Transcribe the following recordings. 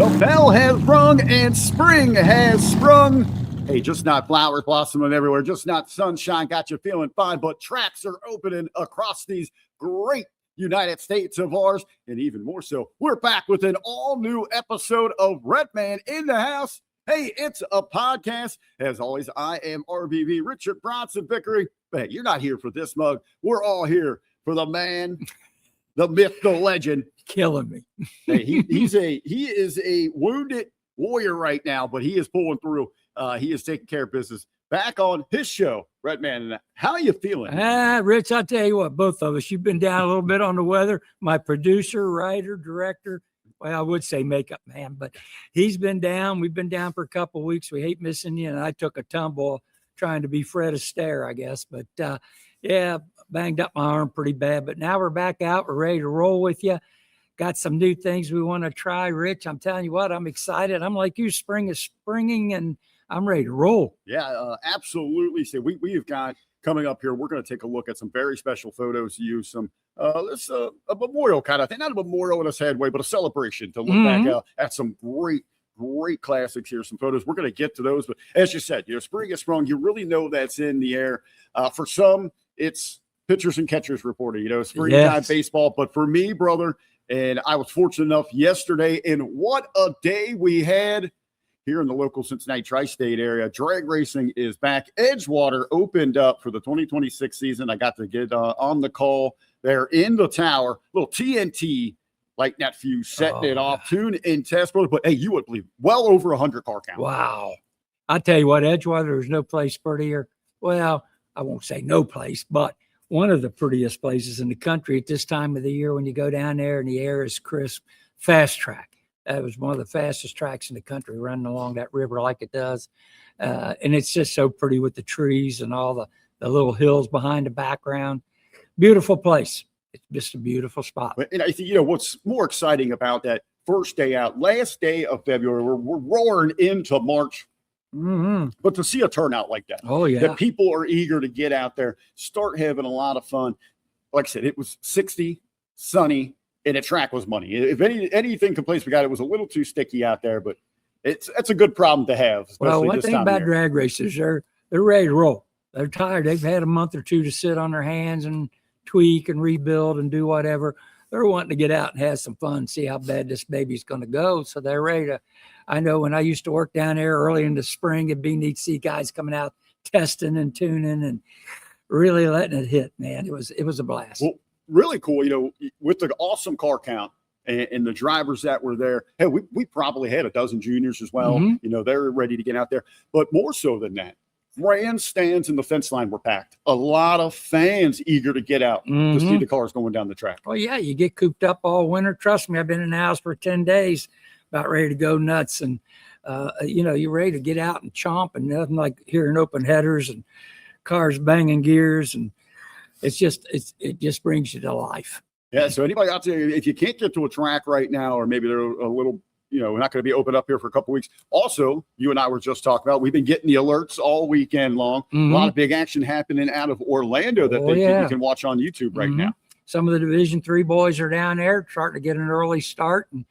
The bell has rung and spring has sprung. Hey, just not flowers blossoming everywhere, just not sunshine got you feeling fine, but tracks are opening across these great United States of ours. And even more so, we're back with an all-new episode of Redman in the House. Hey, it's a podcast. As always, I am RBV, Richard Bronson Vickery. But hey, you're not here for this mug. We're all here for the man, the myth, the legend. Killing me. Hey, he is a wounded warrior right now, but he is pulling through. He is taking care of business. Back on his show, Redman. How are you feeling? Rich, I'll tell you what, both of us, you've been down a little bit on the weather. My producer, writer, director, well, I would say makeup man, but he's been down. We've been down for a couple of weeks. We hate missing you. And I took a tumble trying to be Fred Astaire, I guess. But yeah, banged up my arm pretty bad. But now we're back out. We're ready to roll with you. Got some new things we want to try, Rich. I'm telling you what, I'm excited. I'm like you, spring is springing, and I'm ready to roll. Yeah, absolutely. So we have got coming up here, we're going to take a look at some very special photos, use some, a memorial kind of thing, not a memorial in a sad way, but a celebration to look back at some great classics here, some photos. We're going to get to those. But as you said, spring is sprung. You really know that's in the air. For some, it's pitchers and catchers reporting, springtime baseball. But for me, brother, and I was fortunate enough yesterday, and what a day we had here in the local Cincinnati tri-state area. Drag racing is back. Edgewater opened up for the 2026 season. I got to get on the call there in the tower. Little TNT light net fuse, setting it off, tune in test, brother. But hey, you would believe well over 100 car count. Wow. I tell you what, Edgewater, there's no place prettier. Well, I won't say no place, but one of the prettiest places in the country at this time of the year when you go down there and the air is crisp. Fast track. That was one of the fastest tracks in the country, running along that river like it does. And it's just so pretty with the trees and all the little hills behind the background. Beautiful place. It's just a beautiful spot. And I think, what's more exciting about that first day out, last day of February, we're roaring into March. But to see a turnout like that, that people are eager to get out there, start having a lot of fun. Like I said, it was 60, sunny, and the track was money. If anything complaints we got, it was a little too sticky out there, but it's a good problem to have. Well, one thing about drag racers, they're ready to roll. They're tired. They've had a month or two to sit on their hands and tweak and rebuild and do whatever. They're wanting to get out and have some fun, see how bad this baby's going to go. So they're ready to. I know when I used to work down there early in the spring, it'd be neat to see guys coming out testing and tuning and really letting it hit, man. It was a blast. Well, really cool, with the awesome car count and the drivers that were there. Hey, we probably had a dozen juniors as well. They're ready to get out there. But more so than that, grandstands and the fence line were packed. A lot of fans eager to get out to see the cars going down the track. Well, yeah, you get cooped up all winter. Trust me, I've been in the house for 10 days, about ready to go nuts. And, you're ready to get out and chomp, and nothing like hearing open headers and cars banging gears. And it just brings you to life. Yeah, so anybody out there, if you can't get to a track right now, or maybe they're a little – we're not going to be open up here for a couple of weeks. Also, you and I were just talking about, we've been getting the alerts all weekend long. A lot of big action happening out of Orlando that you can watch on YouTube right now. Some of the Division III boys are down there starting to get an early start. And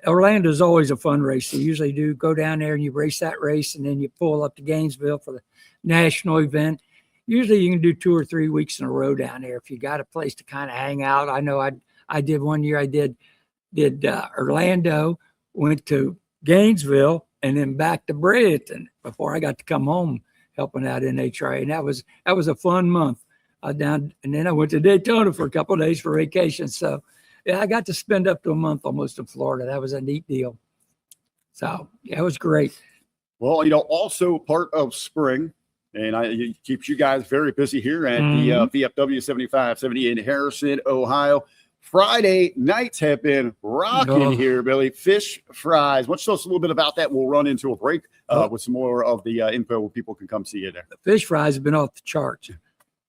Orlando is always a fun race. They usually do go down there and you race that race, and then you pull up to Gainesville for the national event. Usually you can do 2 or 3 weeks in a row down there if you got a place to kind of hang out. I know I did one year. I did Orlando, went to Gainesville, and then back to Bradenton before I got to come home helping out in NHRA. And that was a fun month. And then I went to Daytona for a couple of days for vacation. So yeah, I got to spend up to a month almost in Florida. That was a neat deal. So yeah, it was great. Well, also part of spring, and it keeps you guys very busy here at the VFW 7570 in Harrison, Ohio. Friday nights have been rocking here, Billy. Fish fries. Why don't you tell us a little bit about that? We'll run into a break with some more of the info where people can come see you there. The fish fries have been off the charts.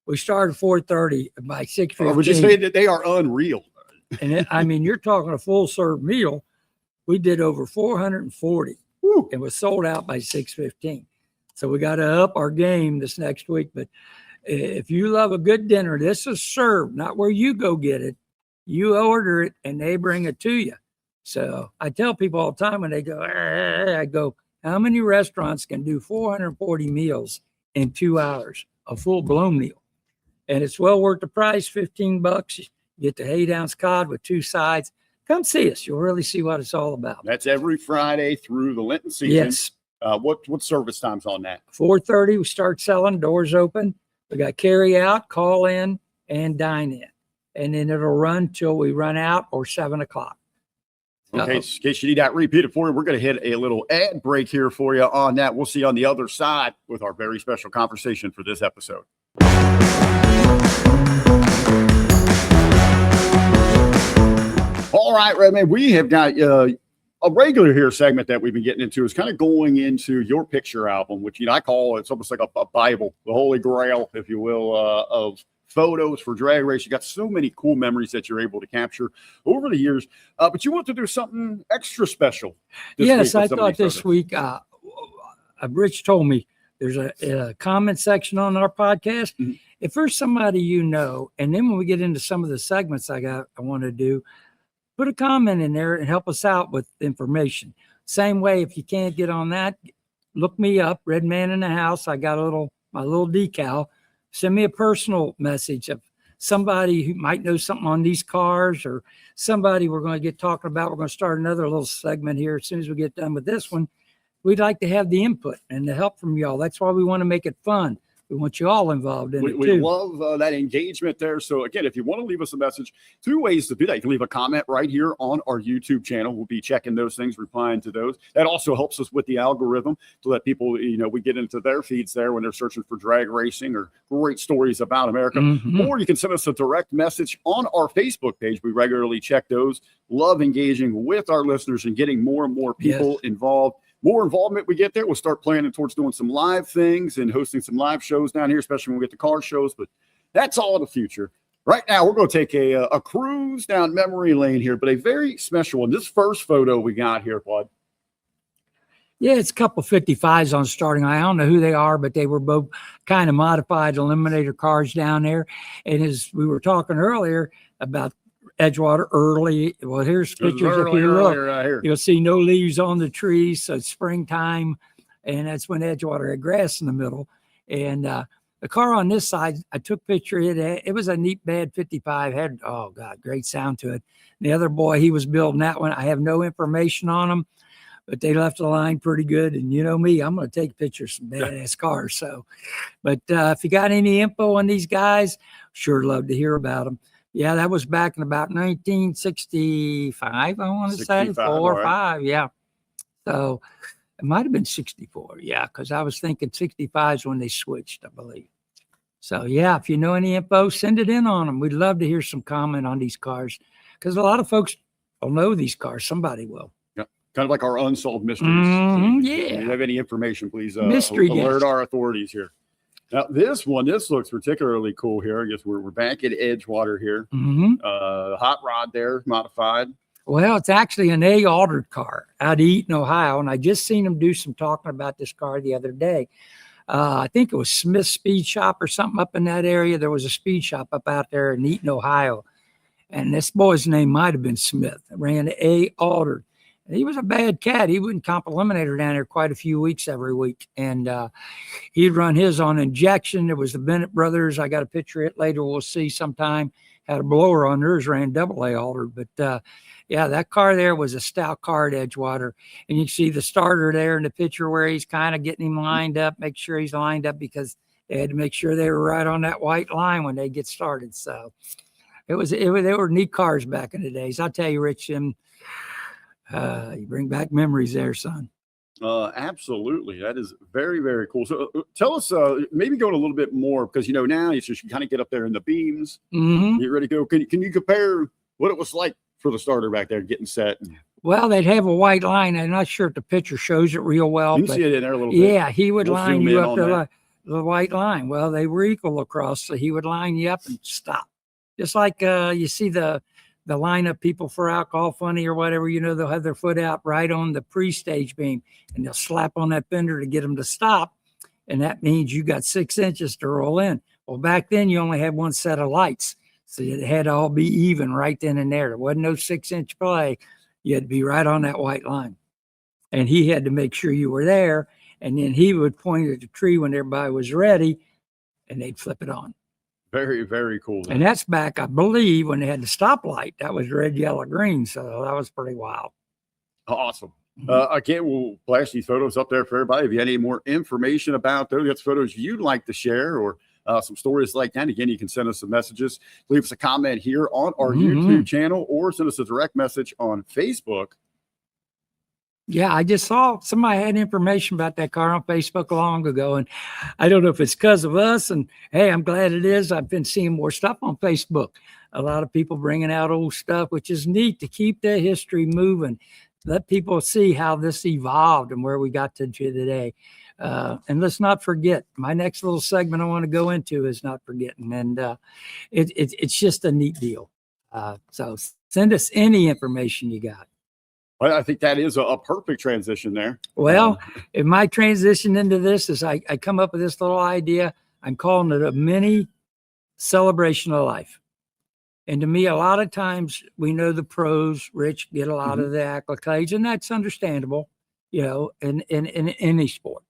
We started 4:30 by 6:15. We're just saying that they are unreal. And you're talking a full serve meal. We did over 440 and was sold out by 6:15. So we got to up our game this next week. But if you love a good dinner, this is served, not where you go get it. You order it and they bring it to you. So I tell people all the time when they go, I go, how many restaurants can do 440 meals in 2 hours, a full blown meal? And it's well worth the price, $15. You get the 8-ounce cod with 2 sides. Come see us. You'll really see what it's all about. That's every Friday through the Lenten season. Yes. What service times on that? 4:30, we start selling, doors open. We got carry out, call in, and dine in. And then it'll run till we run out or 7 o'clock. Okay, in case you need that repeated for you, we're going to hit a little ad break here for you on that. We'll see you on the other side with our very special conversation for this episode. All right, Redman, we have got a regular here segment that we've been getting into is kind of going into your picture album, which I call it's almost like a Bible, the Holy Grail, if you will, of photos for drag race. You got so many cool memories that you're able to capture over the years, but you want to do something extra special. Yes, I thought this week, Rich told me there's a comment section on our podcast. Mm-hmm. If there's somebody and then when we get into some of the segments I want to do, put a comment in there and help us out with information. Same way, if you can't get on that, look me up, Redman in the House. I got my little decal. Send me a personal message of somebody who might know something on these cars or somebody we're going to get talking about. We're going to start another little segment here as soon as we get done with this one. We'd like to have the input and the help from y'all. That's why we want to make it fun. We want you all involved in it, too. We love that engagement there. So, again, if you want to leave us a message, 2 ways to do that. You can leave a comment right here on our YouTube channel. We'll be checking those things, replying to those. That also helps us with the algorithm to let people, we get into their feeds there when they're searching for drag racing or great stories about America. Mm-hmm. Or you can send us a direct message on our Facebook page. We regularly check those. Love engaging with our listeners and getting more and more people involved. More involvement we get there, we'll start planning towards doing some live things and hosting some live shows down here, especially when we get to car shows. But that's all in the future. Right now, we're going to take a cruise down memory lane here, but a very special one. This first photo we got here, Bud. Yeah, it's a couple 55s on starting. I don't know who they are, but they were both kind of modified Eliminator cars down there. And as we were talking earlier about Edgewater early. Well, here's pictures. If you look, right, you'll see no leaves on the trees. So it's springtime, and that's when Edgewater had grass in the middle. And the car on this side, I took a picture. It was a neat bad 55. Had great sound to it. And the other boy, he was building that one. I have no information on him, but they left the line pretty good. And you know me, I'm going to take pictures of some badass cars. So, but if you got any info on these guys, sure love to hear about them. Yeah, that was back in about 1965, I want to say, 4 or 5, yeah. So it might have been 64, yeah, because I was thinking 65 is when they switched, I believe. So, yeah, if you know any info, send it in on them. We'd love to hear some comment on these cars because a lot of folks don't know these cars. Somebody will. Yeah, kind of like our unsolved mysteries. Mm-hmm, yeah. If you have any information, please alert our authorities here. Now, this looks particularly cool here. I guess we're back at Edgewater here. Mm-hmm. Hot rod there, modified. Well, it's actually an A-altered car out of Eaton, Ohio, and I just seen them do some talking about this car the other day. I think it was Smith Speed Shop or something up in that area. There was a speed shop up out there in Eaton, Ohio, and this boy's name might have been Smith. Ran A-altered. He was a bad cat. He wouldn't comp Eliminator down there quite a few weeks every week. And he'd run his on injection. There was the Bennett brothers. I got a picture of it later. We'll see sometime. Had a blower on theirs, ran double A altered. But yeah, that car there was a stout car at Edgewater. And you can see the starter there in the picture where he's kind of getting him lined up, make sure he's lined up because they had to make sure they were right on that white line when they get started. So they were neat cars back in the days. I'll tell you, Rich, you bring back memories there, son. Absolutely. That is very, very cool. So tell us, maybe go a little bit more because, now it's just you kind of get up there in the beams. Mm-hmm. Get ready to go. Can you compare what it was like for the starter back there getting set? Well, they'd have a white line. I'm not sure if the picture shows it real well. You can see it in there a little bit. Yeah, he would line you up the white line. Well, they were equal across, so he would line you up and stop. Just like you see the lineup people for Alcohol Funny or whatever, they'll have their foot out right on the pre-stage beam and they'll slap on that fender to get them to stop. And that means you got 6 inches to roll in. Well, back then you only had one set of lights. So it had to all be even right then and there. There wasn't no 6-inch play. You had to be right on that white line. And he had to make sure you were there. And then he would point at the tree when everybody was ready, and they'd flip it on. Very, very cool. And that's back, I believe, when they had the stoplight. That was red, yellow, green. So that was pretty wild. Awesome. Again, we'll flash these photos up there for everybody. If you had any more information about those, that's photos you'd like to share, or some stories like that, again, you can send us some messages. Leave us a comment here on our YouTube channel, or send us a direct message on Facebook. Yeah, I just saw somebody had information about that car on Facebook long ago, and I don't know if it's because of us. And hey, I'm glad it is. I've been seeing more stuff on Facebook. A lot of people bringing out old stuff, which is neat to keep the history moving. Let people see how this evolved and where we got to today. And let's not forget, my next little segment I want to go into is not forgetting. And it's just a neat deal. So send us any information you got. Well, I think that is a perfect transition there. Well, if my transition into this is I come up with this little idea, I'm calling it a mini celebration of life. And to me, a lot of times we know the pros, Rich, get a lot of the accolades, and that's understandable, you know, in any sport.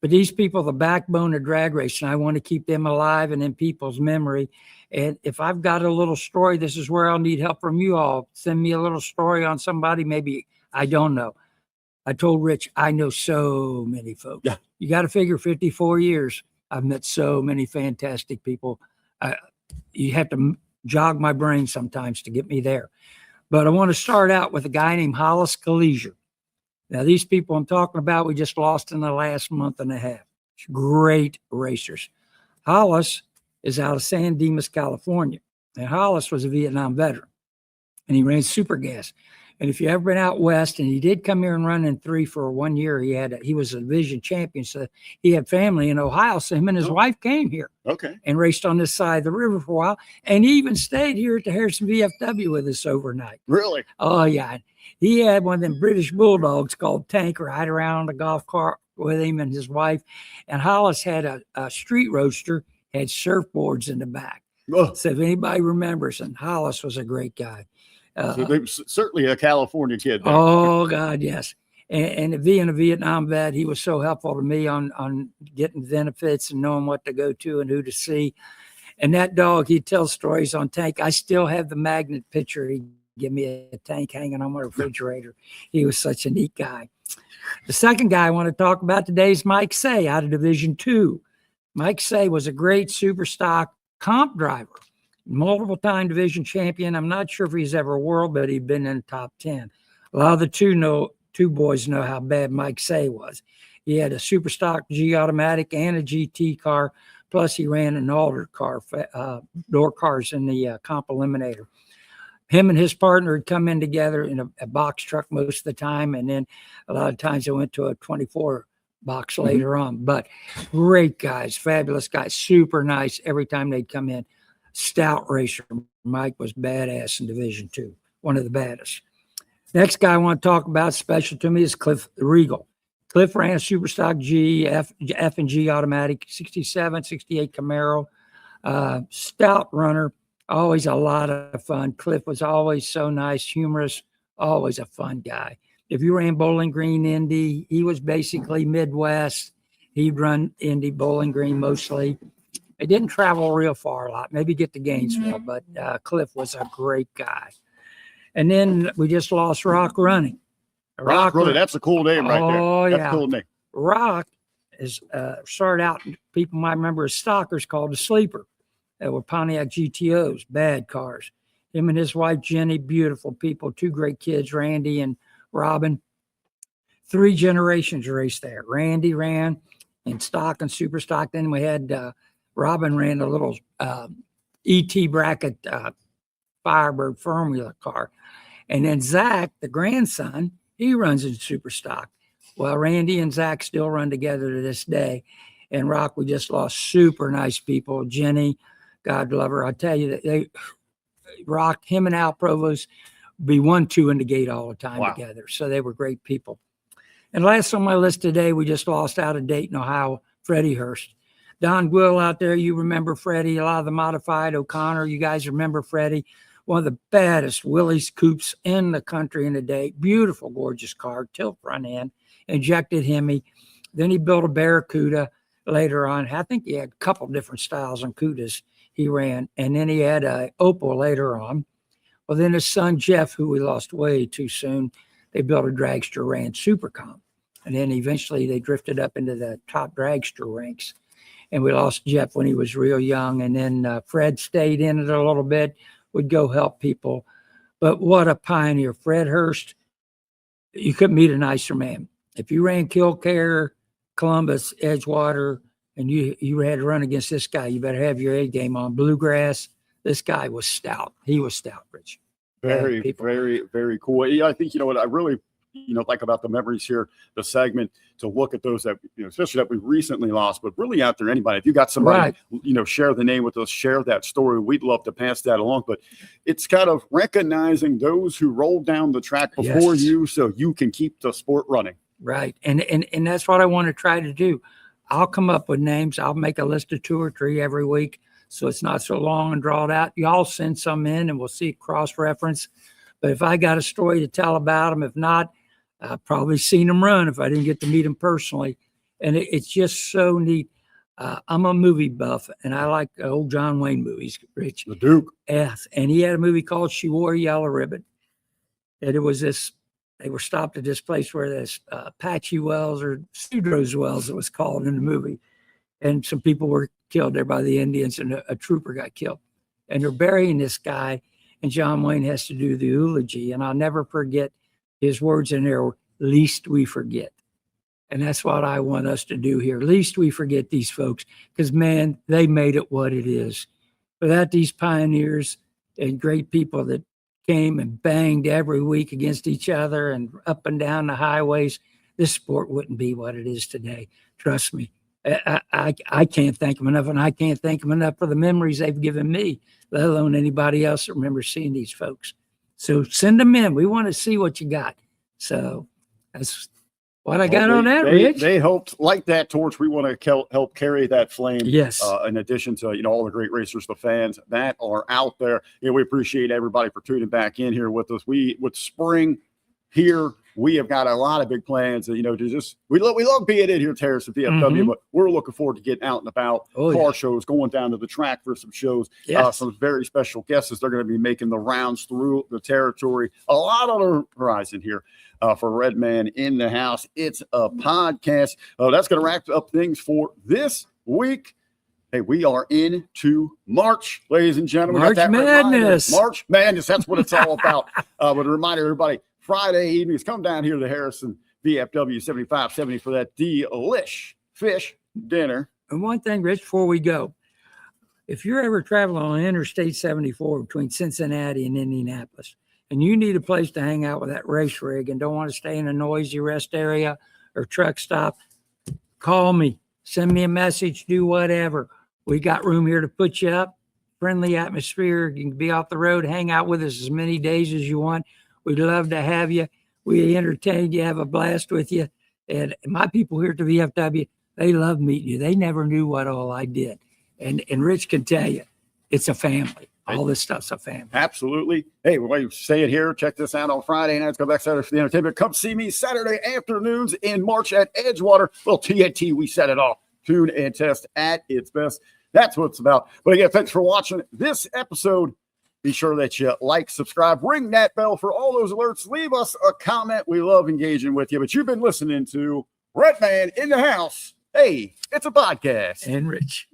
But these people, the backbone of drag racing, I want to keep them alive and in people's memory. And if I've got a little story, this is where I'll need help from you all. Send me a little story on somebody, maybe I don't know. I told Rich, I know so many folks. Yeah. You got to figure 54 years. I've met so many fantastic people. You have to jog my brain sometimes to get me there. But I want to start out with a guy named Hollis Kalesia. Now, these people I'm talking about, we just lost in the last month and a half. Great racers. Hollis is out of San Dimas, California. And Hollis was a Vietnam veteran, and he ran super gas. And if you ever been out west, and he did come here and run in 3 for 1 year, he was a division champion. So he had family in Ohio. So him and his wife came here and raced on this side of the river for a while. And he even stayed here at the Harrison VFW with us overnight. Really? Oh, yeah. He had one of them British bulldogs called Tank ride around on the golf cart with him and his wife. And Hollis had a street roadster, had surfboards in the back. Oh. So if anybody remembers, and Hollis was a great guy. So certainly a California kid there. Oh, God, yes. And being a Vietnam vet, he was so helpful to me on getting benefits and knowing what to go to and who to see. And that dog, he tells stories on Tank. I still have the magnet picture. He give me a Tank hanging on my refrigerator. He was such a neat guy. The second guy I want to talk about today is Mike Say out of Division II. Mike Say was a great super stock comp driver, multiple time division champion. I'm not sure if he's ever world, but he'd been in the top 10. A lot of the two boys know how bad Mike Say was. He had a super stock G automatic and a GT car. Plus he ran an Alder car, door cars in the comp eliminator. Him and his partner had come in together in a box truck most of the time. And then a lot of times they went to a 24 box later on. But great guys, fabulous guys, super nice every time they'd come in. Stout racer. Mike was badass in Division II, one of the baddest. Next guy I want to talk about, special to me, is Cliff Regal. Cliff ran a Superstock G, F and G automatic, 67, 68 Camaro. Stout runner, always a lot of fun. Cliff was always so nice, humorous, always a fun guy. If you ran Bowling Green Indy, he was basically Midwest. He'd run Indy, Bowling Green mostly. He didn't travel real far a lot, maybe get to Gainesville, but Cliff was a great guy. And then we just lost Rock Running. Rock Running, that's a cool name right there. Oh, that's yeah. A cool name. Rock is started out, people might remember as stockers called the Sleeper. They were Pontiac GTOs, bad cars. Him and his wife, Jenny, beautiful people, 2 great kids, Randy and Robin. 3 generations raced there. Randy ran in stock and super stock. Then we had Robin ran a little ET bracket Firebird Formula car. And then Zach, the grandson, he runs in super stock. Well, Randy and Zach still run together to this day. And Rock, we just lost super nice people. Jenny, God love her. I tell you that Rock, him and Al Provost be 1-2 in the gate all the time together. So they were great people. And last on my list today, we just lost out of Dayton, Ohio, Freddie Hurst. Don Gwill out there, you remember Freddie, a lot of the modified O'Connor, you guys remember Freddie. one of the baddest Willys coupes in the country in the day. Beautiful, gorgeous car, tilt front end, injected Hemi. Then he built a Barracuda later on. I think he had a couple different styles on Cudas he ran. And then he had a Opel later on. Well, then his son, Jeff, who we lost way too soon, they built a dragster, ran Supercom. And then eventually they drifted up into the top dragster ranks. And we lost Jeff when he was real young. And then Fred stayed in it a little bit, would go help people. But what a pioneer. Fred Hurst, you couldn't meet a nicer man. If you ran Killcare, Columbus, Edgewater, and you had to run against this guy, you better have your A game on. Bluegrass, this guy was stout. He was stout, Rich. Very, very, very cool. Yeah, I think, what I really, like about the memories here, the segment, to look at those that, especially that we recently lost, but really out there, anybody, if you got somebody, share the name with us, share that story. We'd love to pass that along, but it's kind of recognizing those who rolled down the track before you, so you can keep the sport running. Right. And that's what I want to try to do. I'll come up with names. I'll make a list of 2 or 3 every week, so it's not so long and drawn out. Y'all send some in and we'll see cross-reference. But if I got a story to tell about them, if not, I've probably seen them run if I didn't get to meet them personally. And it's just so neat. I'm a movie buff, and I like old John Wayne movies, Rich. The Duke. Yes. And he had a movie called She Wore a Yellow Ribbon. And it was this, they were stopped at this place where this Apache Wells or Sudrow's Wells, it was called in the movie. And some people were killed there by the Indians, and a trooper got killed. And they're burying this guy, and John Wayne has to do the eulogy. And I'll never forget his words in there, least we forget. And that's what I want us to do here. Least we forget these folks, because, man, they made it what it is. Without these pioneers and great people that came and banged every week against each other and up and down the highways, this sport wouldn't be what it is today. Trust me. I can't thank them enough, and I can't thank them enough for the memories they've given me, let alone anybody else that remembers seeing these folks. So send them in. We want to see what you got. So that's what I got on that, Rich. They helped light that torch. We want to help carry that flame. Yes. In addition to, all the great racers, the fans that are out there. We appreciate everybody for tuning back in here with us. With spring here, we have got a lot of big plans. We love being in here, Terrace at VFW, but we're looking forward to getting out and about, car shows, going down to the track for some shows, some very special guests. They're going to be making the rounds through the territory. A lot on the horizon here for Redman in the House. It's a podcast. That's going to wrap up things for this week. Hey, we are into March, ladies and gentlemen. March Madness. March Madness. That's what it's all about. But a reminder, everybody, Friday evenings, come down here to Harrison VFW 7570 for that delish fish dinner. And one thing, Rich, before we go, if you're ever traveling on Interstate 74 between Cincinnati and Indianapolis, and you need a place to hang out with that race rig and don't want to stay in a noisy rest area or truck stop, call me, send me a message, do whatever. We got room here to put you up, friendly atmosphere. You can be off the road, hang out with us as many days as you want. We'd love to have you. We entertain you, have a blast with you. And my people here at the VFW, they love meeting you. They never knew what all I did. And Rich can tell you, it's a family. All this stuff's a family. Absolutely. Hey, while you say it here, check this out on Friday nights. Go back Saturday for the entertainment. Come see me Saturday afternoons in March at Edgewater. Well, TNT, we set it off. Tune and test at its best. That's what it's about. But again, thanks for watching this episode. Be sure that you like, subscribe, ring that bell for all those alerts. Leave us a comment. We love engaging with you. But you've been listening to Redman in the House. Hey, it's a podcast. And Rich.